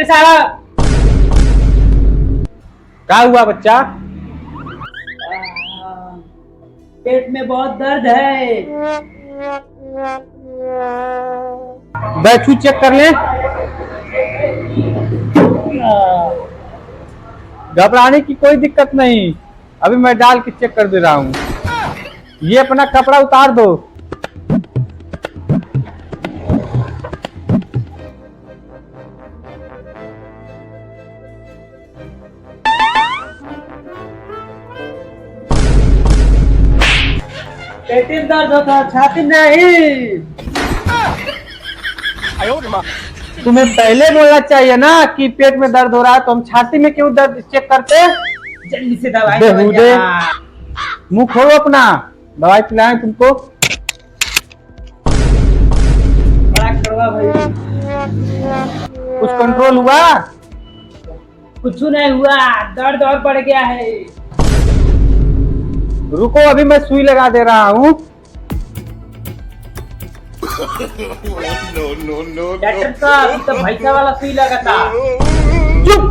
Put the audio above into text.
साहब। क्या हुआ बच्चा? पेट में बहुत दर्द है। बैठू चेक कर ले। घबराने की कोई दिक्कत नहीं, अभी मैं डाल के चेक कर दे रहा हूँ। ये अपना कपड़ा उतार दो। पेट में दर्द होता है, छाती नहीं। तुम्हें पहले बोलना चाहिए ना कि पेट में दर्द हो रहा है, तो हम छाती में क्यों दर्द चेक करते? जल्दी से दवाई बेहुदे। मुंह खोलो अपना, दवाई पिलाएं तुमको। बड़ा कड़वा भाई। कुछ कंट्रोल हुआ? कुछ नहीं हुआ, दर्द और बढ़ गया है। रुको, अभी मैं सुई लगा दे रहा हूँ। डॉक्टर साहब, ये तो भैंसा वाला सुई लगा था। चुप।